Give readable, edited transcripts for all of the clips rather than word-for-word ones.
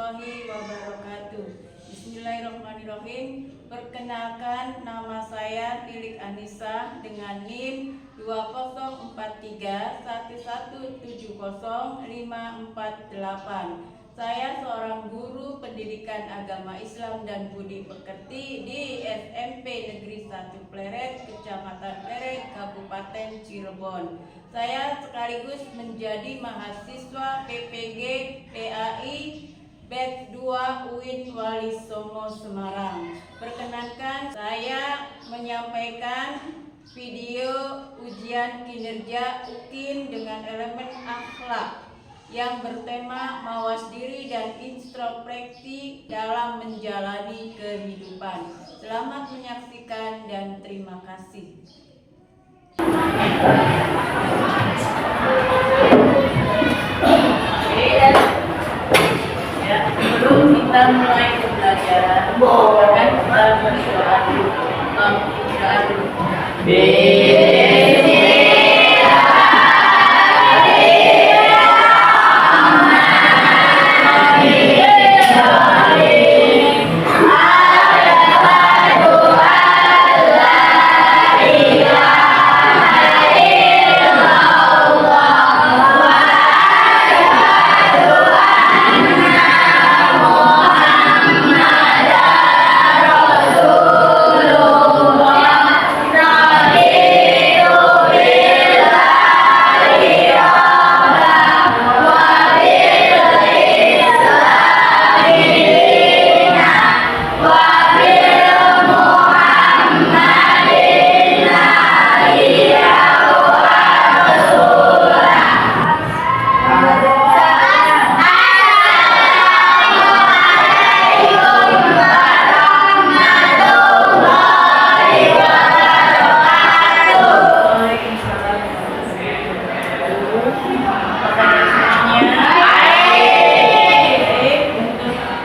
warahmatullahi wabarakatuh. Bismillahirrahmanirrahim. Perkenalkan, nama saya Tilik Anissa dengan NIM 204311705448. Saya seorang guru pendidikan agama Islam dan budi pekerti di SMP Negeri 1 Pleret, Kecamatan Pleret, Kabupaten Cirebon. Saya sekaligus menjadi mahasiswa PPG PAI Batch 2 UIN Wali Songo Semarang. Perkenankan saya menyampaikan video ujian kinerja UKIN dengan elemen akhlak yang bertema mawas diri dan introspeksi dalam menjalani kehidupan. Selamat menyaksikan dan terima kasih. Ya, sebelum kita mulai pembelajaran, akan kita berdoa dulu. Berdoa dulu.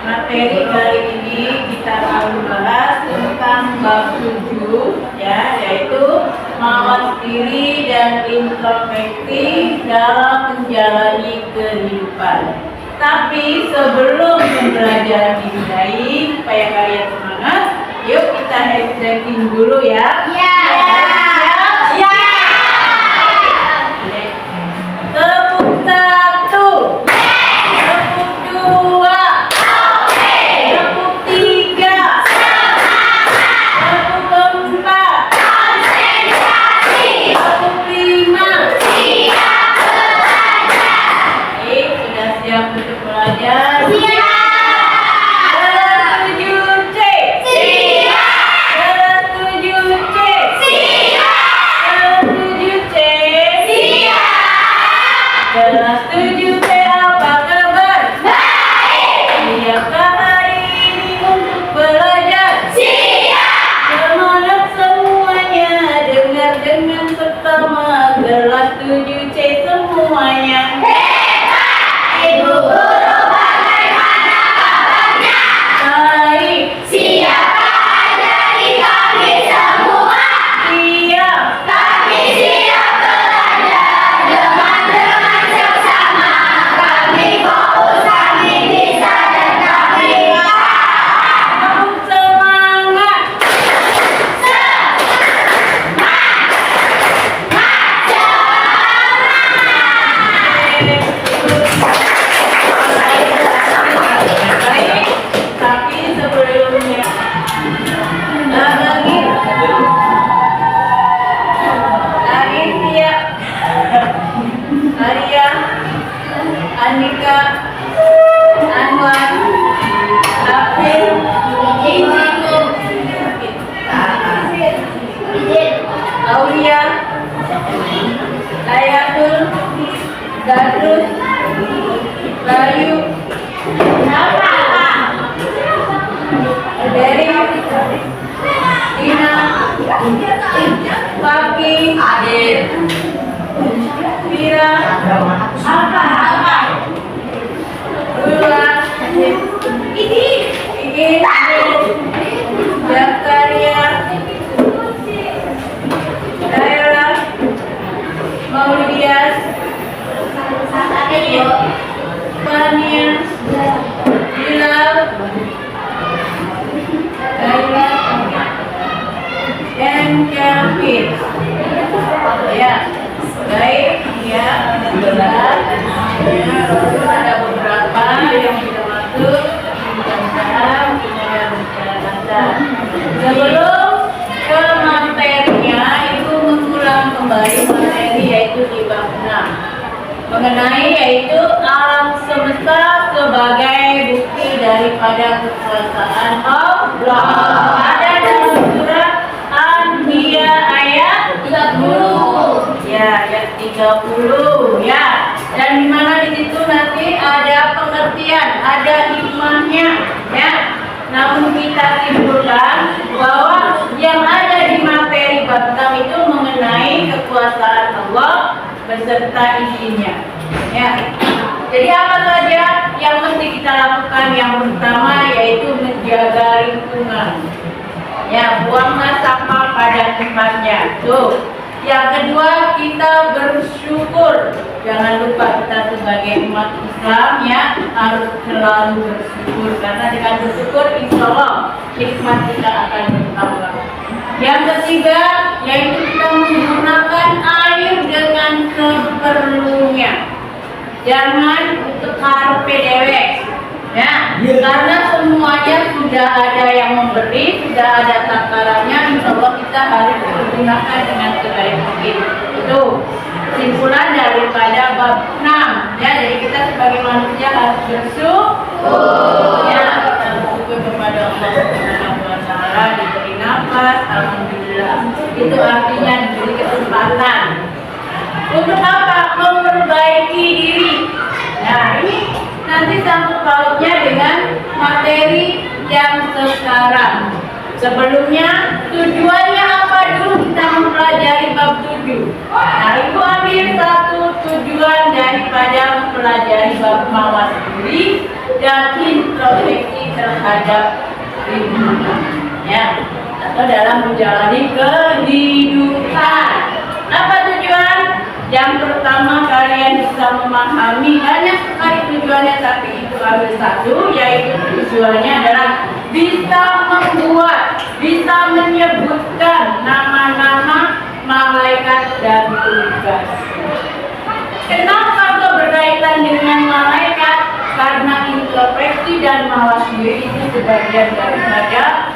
Materi kali ini kita akan membahas tentang bab 7, ya, yaitu mawas diri dan introspeksi dalam menjalani kehidupan. Tapi sebelum pembelajaran dimulai, supaya kalian semangat, yuk kita hashtagging dulu ya. Tepuk 1, tepuk 2, tepuk 3, tepuk 4, tepuk 5. Oke, sudah siap untuk belajar? Kelas 7C apa kabar? Baik. Siapkah hari ini untuk belajar? Siap. Semangat semuanya, dengar dengan seksama. Kelas 7C semuanya. Hebat. Ibu guru bagaimana kabarnya? Baik. Siapkah dari kami semua? Siap. Kami siap belajar dengan seksama. Kami fokus, kami bisa, dan kami paham. Semangat. Baik, tapi sebelumnya lagi siap. Arya, Andika, Anwar, April, Aulia, Ayatul, Gadrus, Bayu, Dery, Dina, Paki, Vira, Gula, Iki, Zakaria, Daerah, Maulidias, Fania, Bila, dan Kevin. Ya, baik ya, berat. Ya, ada beberapa yang sudah masuk. Mudah-mudahan punya berjalan. Sebelum ke materinya, itu mengulang kembali materi yaitu di bab 6 mengenai yaitu alam semesta sebagai bukti daripada kekuasaan Allah. Ada dalam surat An-Anbiya ayat 30. Ya, ayat 30 ya. Dan di mana di situ nanti ada pengertian, ada hikmahnya ya. Namun kita simpulkan bahwa yang ada di materi bab 6 itu mengenai kekuasaan Allah beserta isinya. Ya. Jadi apa saja yang mesti kita lakukan? Yang pertama yaitu menjaga lingkungan. Ya, buanglah sampah pada tempatnya. Tuh. Yang kedua, kita bersyukur. Jangan lupa kita sebagai umat Islam ya harus selalu bersyukur, karena dengan bersyukur insya Allah hikmat kita akan bertambah. Yang ketiga, yaitu kita menggunakan air dengan seperlunya. Jangan karpe dewek. Ya, karena semuanya sudah ada yang memberi, sudah ada takarannya, insya Allah kita harus menggunakan dengan sebaik mungkin. Itu kesimpulan daripada bab 6. Ya, jadi kita sebagai manusia harus bersyukur. Ya, kita bersyukur kepada Allah Subhanahu wa Ta'ala diberi nafas, alhamdulillah. Itu artinya diberi kesempatan. Untuk apa? Memperbaiki diri. Nah, ini nanti sangkut pautnya dengan materi yang sekarang. Sebelumnya tujuannya apa dulu kita mempelajari bab 7. Nah, Ibu ambil satu tujuan daripada mempelajari bab mawas diri dan introspeksi terhadap lingkungan. Ya, atau dalam menjalani kehidupan. Apa tujuan? Yang pertama, kalian bisa memahami banyak sekali tujuannya, tapi itu ambil satu, yaitu tujuannya adalah bisa membuat, bisa menyebutkan nama-nama malaikat dan tugas. Kenapa berkaitan dengan malaikat? Karena introspeksi dan mawas diri itu sebagian daripada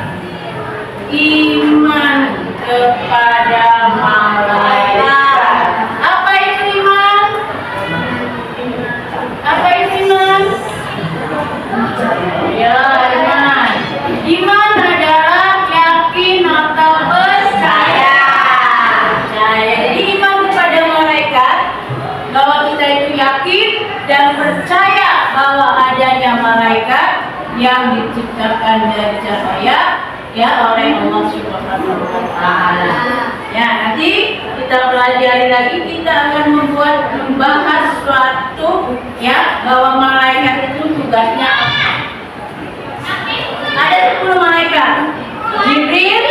iman kepada malaikat. Ya, iman. Iman adalah yakin atau percaya. Jadi iman kepada malaikat, bahwa kita itu yakin dan percaya bahwa adanya malaikat yang diciptakan dari cahaya ya oleh Allah Subhanahu wa Ta'ala. Ya, nanti kita pelajari lagi, kita akan membahas suatu ya bahwa malaikat itu tugasnya apa. Ada 10 malaikat. Jibril,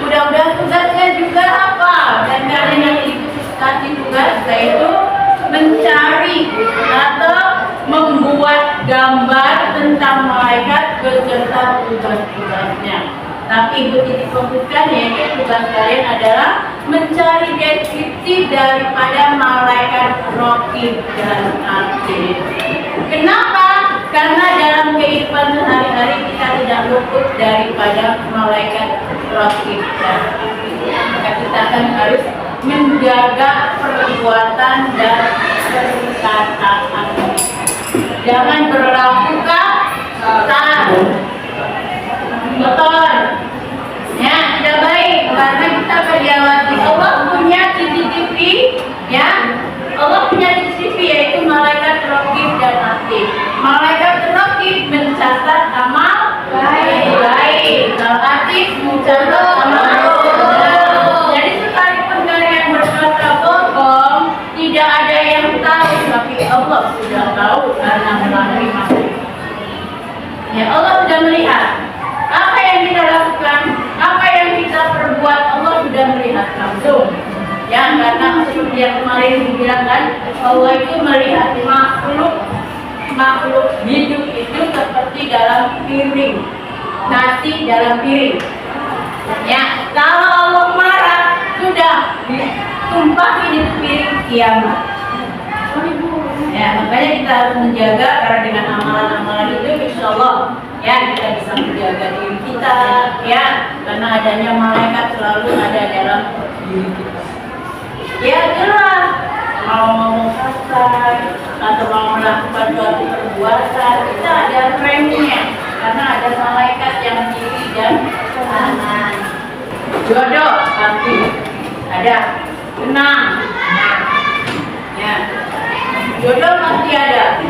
mudah-mudahan tugasnya juga apa, dan kalian yang dikasih tugas yaitu mencari atau membuat gambar tentang malaikat beserta tugas-tugasnya. Tapi Ibu titik fokuskan yaitu tugas kalian adalah mencari deskripsi daripada malaikat raqib dan atid. Kenapa? Karena dalam kehidupan sehari-hari kita tidak luput daripada malaikat raqib dan atid. Maka kita akan harus menjaga perbuatan dan perkataan. Jangan berlaku kasar. Betul. Ya, tidak baik karena kita akan diawasi. Allah punya CCTV, ya. Allah punya CCTV yaitu malaikat raqib dan atid. Malaikat raqib mencatat amal baik. Atid mencatat amal buruk. Jadi sekalipun kalian berkata bohong, tidak ada yang tahu, tapi Allah sudah tahu karena melalui malaikat. Ya, Allah sudah melihat. Apa yang kita lakukan? Ya, karena seperti yang kemarin dibilang kan, Allah itu melihat makhluk hidup itu seperti dalam piring, nasi dalam piring. Ya, kalau Allah marah sudah ditumpahin di piring kiamat. Ya, makanya kita harus menjaga, karena dengan amalan-amalan itu insya Allah ya kita bisa menjaga diri kita, ya, karena adanya malaikat selalu ada dalam diri kita. Ya jelas, mau ngomong kasar atau mau melakukan suatu perbuatan kita ada remnya, karena ada malaikat yang kiri dan kanan. Jodoh pasti ada, tenang, ya. Jodoh pasti ada,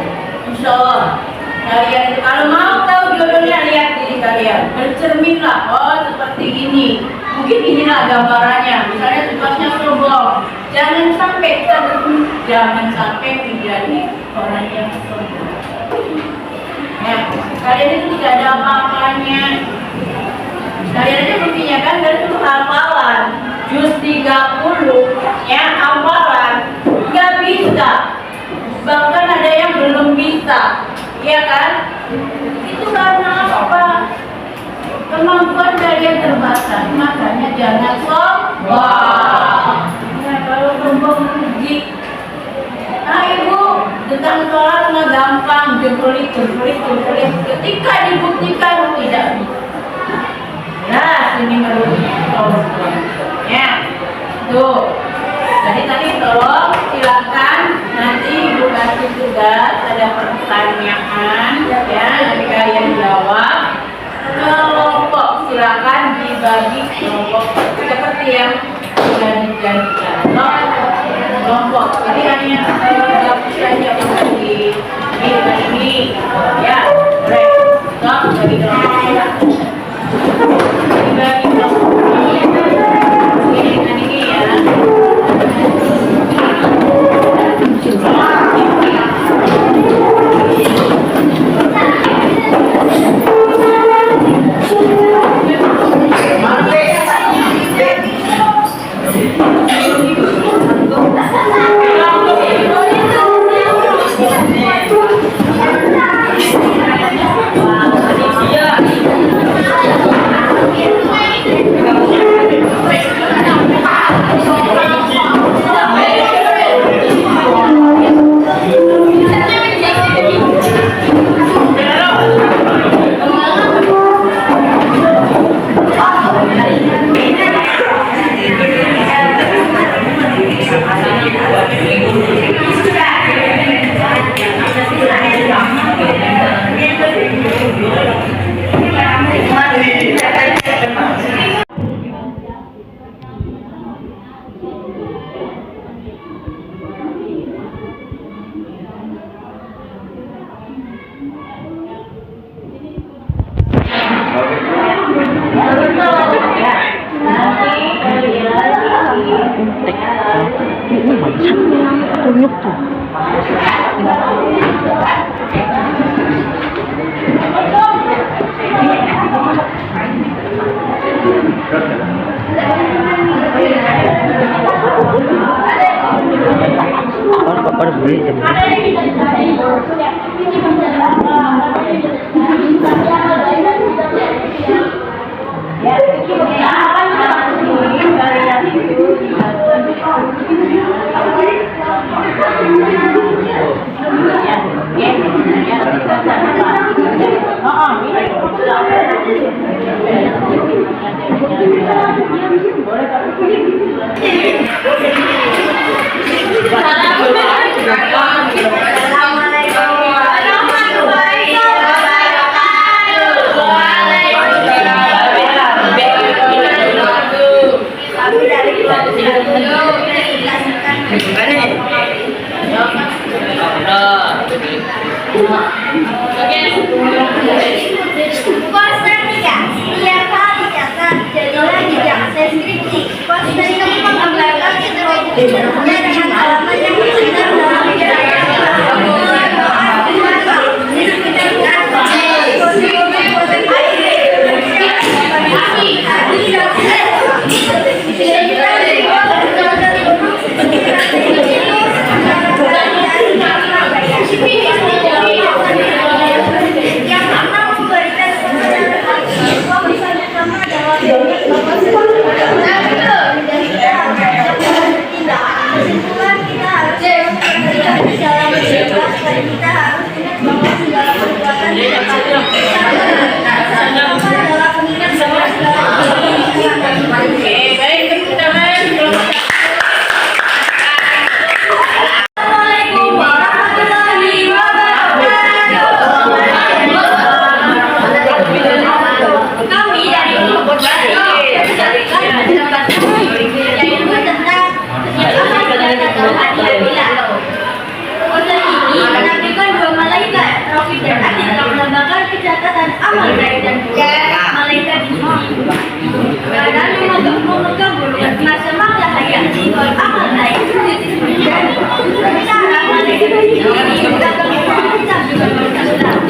insya Allah. Kalian kalau mau tahu jodohnya, lihat diri kalian, bercerminlah. Oh seperti ini, mungkin inilah gambarannya. Misalnya sifatnya sombong, jangan sampai menjadi orang yang sombong. Ya, kalian itu tidak ada apa-apanya. Kalian aja buktinya kan dari itu hafalan juz 30 ya, hafalan nggak bisa, bahkan ada yang belum bisa, ya kan? Itu karena apa? Kemampuan kalian terbatas, makanya jangan sombong. Ya, kalau sombong rugi. Nah ibu, tentang sholat mah gampang, jempolin. Ketika dibuktikan tidak bisa. Nah, ini merugi. Ya, tuh. Jadi tadi tolong silakan nanti ibu kasih tugas, ada pertanyaan ya, nanti kalian jawab. Kelompok silakan dibagi kelompok seperti yang sudah dijanjikan. Kelompok, jadi hanya gabung saja di ini ya, boleh. Stop bagi kelompok ya. Dibagi kelompok ini dengan ini ya.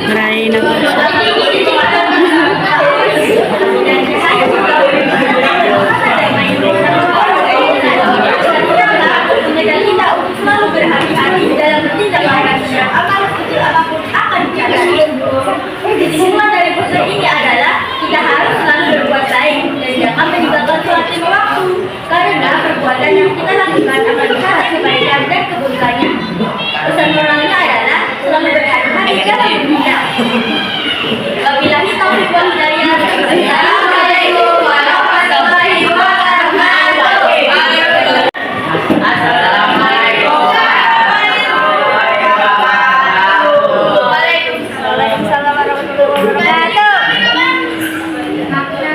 Try na po. Selalu berhati-hati dalam bertindak manusia. Amal kecil apapun akan dicatat. Kesimpulan dari puzzle ini adalah kita harus selalu berbuat baik dan jangan meninggalkan suatu waktu, karena perbuatan yang kita lakukan akan dicatat kebaikan dan keburukannya. Pesan moralnya adalah selalu berhati-hati dalam bertindak. Wabillahi taufiq wal hidayah. Assalamualaikum warahmatullahi wabarakatuh. Waalaikumsalam warahmatullahi wabarakatuh. Makna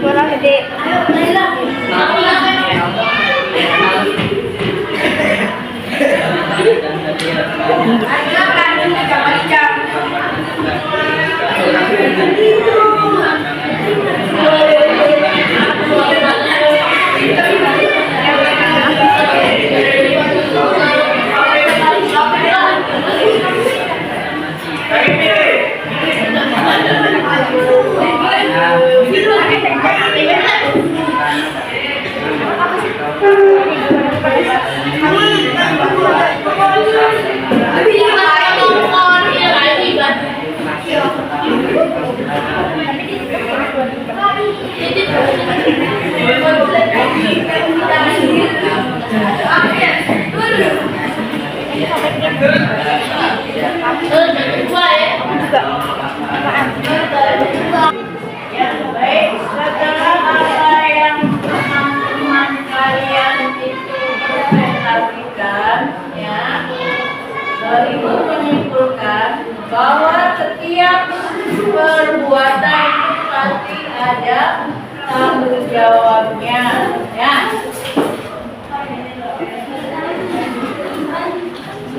suara gede. Ya, baik. Setelah apa yang teman-teman kalian itu presentasikan, ya, Ibu menyimpulkan bahwa setiap perbuatan itu pasti ada tanggung jawabnya, ya.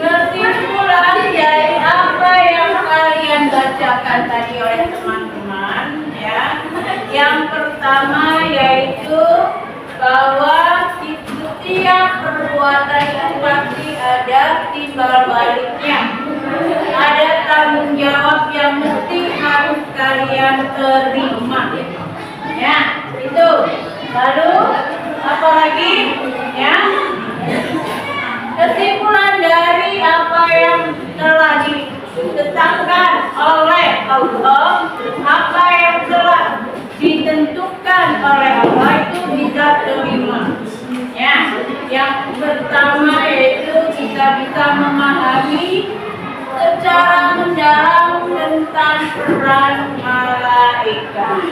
Kesimpulan dari apa yang kalian bacakan tadi oleh teman-teman, ya. Yang pertama yaitu bahwa setiap perbuatan itu pasti ada timbal baliknya. Ada tanggung jawab yang mesti harus kalian terima. Ya, itu. Lalu apa lagi? Ya. Kesimpulan dari apa yang telah ditetapkan oleh Allah, apa yang telah ditentukan oleh Allah itu bisa terima. Ya, yang pertama yaitu kita bisa memahami secara mendalam tentang peran malaikat.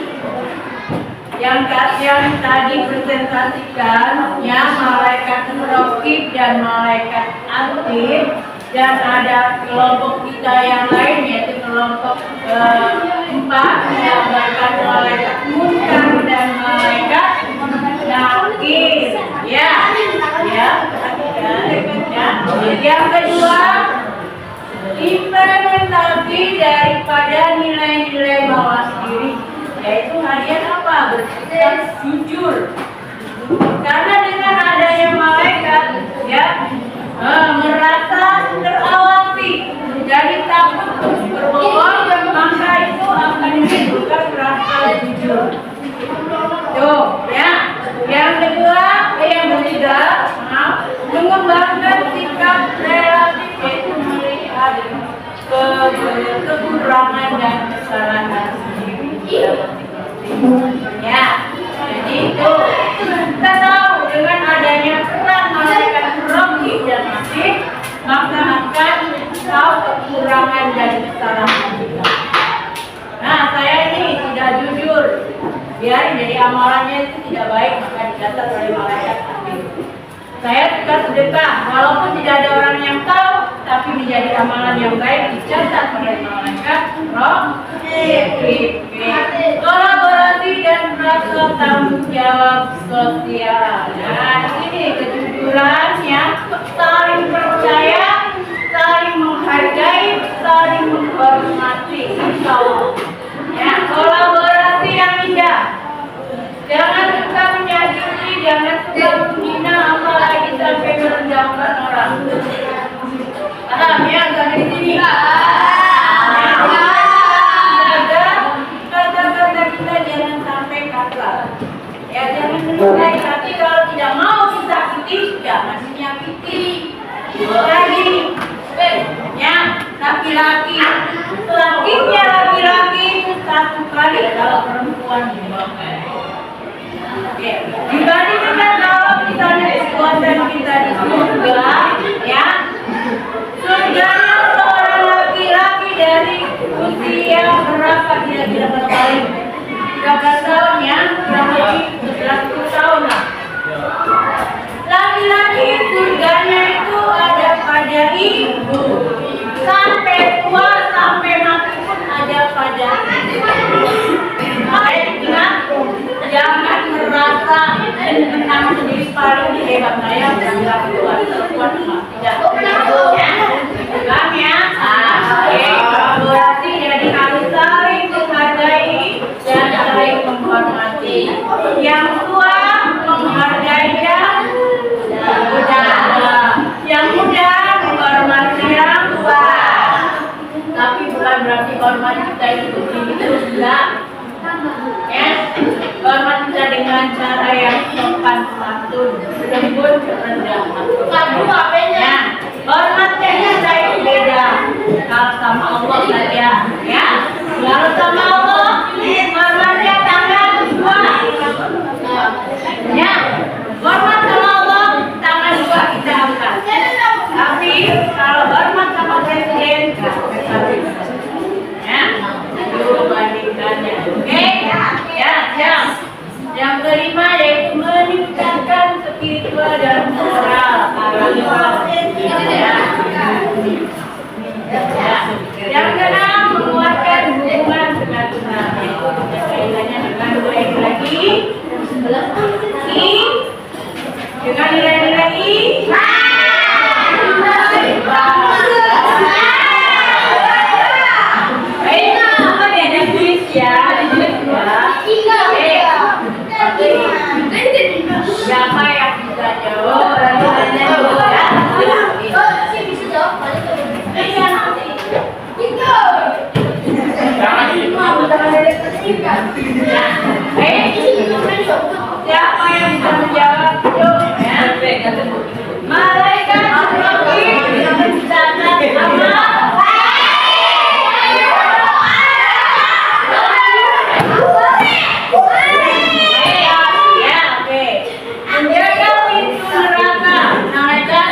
Yang tadi presentasikan, ya, malaikat raqib dan malaikat atid, dan ada kelompok kita yang lain yaitu kelompok 4 menggambarkan malaikat munkar dan malaikat nakir, ya. Yang kedua, implementasi daripada nilai-nilai mawas diri, yaitu hadiah apa? Bersikap jujur. Karena dengan adanya malaikat, ya, merasa terawasi, jadi takut untuk berbohong, maka itu akan menimbulkan rasa jujur. Tuh, ya. Yang kedua, yang ketiga, mengembangkan sikap relatif, yaitu melihat kekurangan dan kesalahan sendiri. Ya, jadi itu kita tahu dengan adanya peran malaikat raqib dan atid, maka akan tahu kekurangan dan kesalahan kita. Nah, saya ini tidak jujur, biar jadi amalannya itu tidak baik, maka dicatat oleh malaikat atid. Saya suka sedekah, walaupun tidak ada orang yang tahu, tapi menjadi amalan yang baik dicatat oleh malaikat raqib. Kolaborasi dan rasa tanggung jawab sosial. Nah, ini kejujurannya, saling percaya, saling menghargai insya Allah. Ya, kolaborasi yang indah. Jangan suka menyakiti, jangan suka menghina, apalagi sampai merendahkan orang. Paham ya? Sampai di sini. Kata-kata kita jangan sampai kasar. Ya, jangan menyukai, tapi kalau tidak mau disakiti, jangan menyakiti. Lagi, ya, laki-laki, lakinya laki-laki itu satu kali, kalau perempuan dua kali. Oke, dibandingkan kalau misalnya kekuatan kita di surga, ya, surganya seorang laki-laki dari usia berapa kira-kira kali? Berapa tahun ya? Kurang lebih 11 tahun lah. Laki-laki surganya itu ada pada ibu, sampai tua, sampai mati pun ada pada ibu. Makanya ingat, jangan merasa menang sendiri paling hebat saya berangkat kuat, kuat tidak. Ya, paham ya? Oke, kolaborasi jadi harus saling menghargai dan saling menghormati. Yang tua menghargai yang muda, yang muda menghormati yang tua. Tapi bukan berarti hormat kita itu begini terus enggak. Ya, hormat kita dengan cara yang sopan santun, lembut, rendah hati. Ya, hormatnya kita itu beda. Kalau sama Allah saja, ya. Kalau sama Allah, hormatnya tangan dua. Ya, hormat sama Allah, tangan dua kita angkat. Tapi kalau hormat sama presiden, ya, itu bandingkannya. Oke, ya, yang kelima yaitu meningkatkan spiritual dan moral karakter. Ya. Yang keenam, menguatkan hubungan dengan Tuhan. Itu kaitannya dengan nilai-nilai dengan nilai-nilai siapa yang bisa jawab? Siapa yang bisa menjawab? Malaikat Jibril sangat amat. Menjaga pintu neraka. Malaikat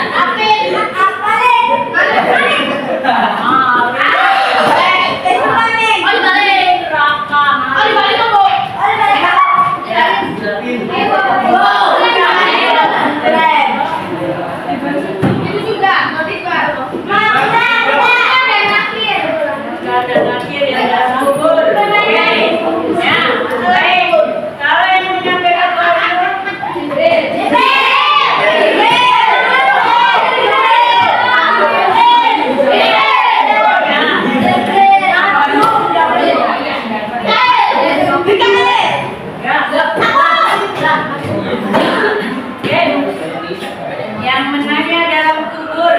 yang menanya dalam kubur.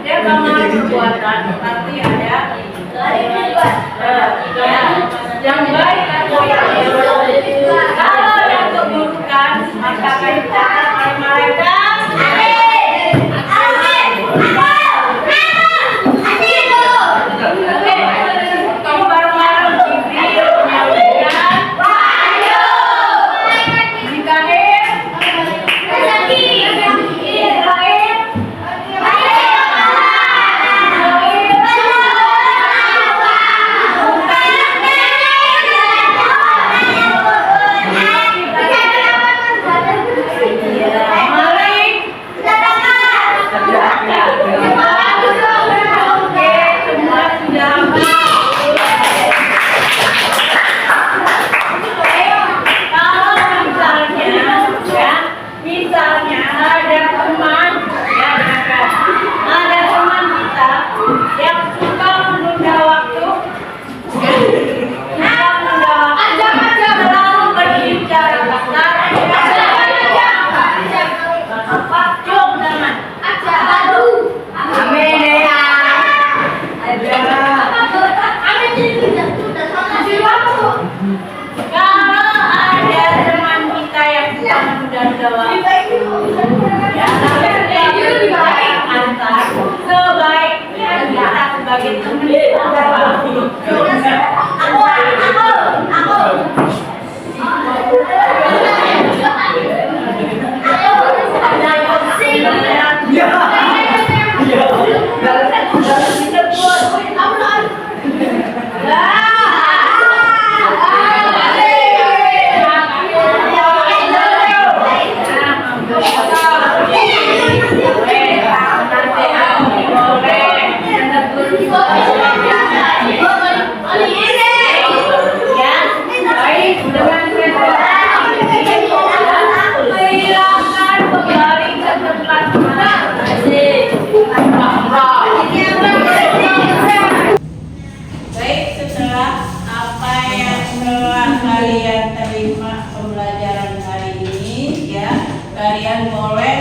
Dia kamar perbuatan, tapi ada yang baik atau yang buruk. Kalau yang keburukan, maka akan dicatat oleh malaikat. Baik, setelah apa yang telah kalian terima pembelajaran hari ini, ya, kalian boleh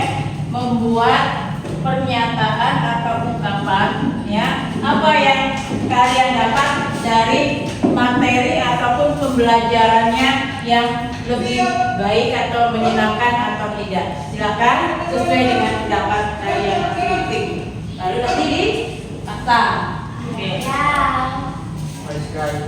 membuat pernyataan atau ungkapan, ya, apa yang kalian dapat dari materi ataupun pembelajarannya yang lebih baik atau menyenangkan atau tidak. Silakan sesuai dengan pendapat kalian masing-masing. Lalu nanti di Oke. Baik sekali.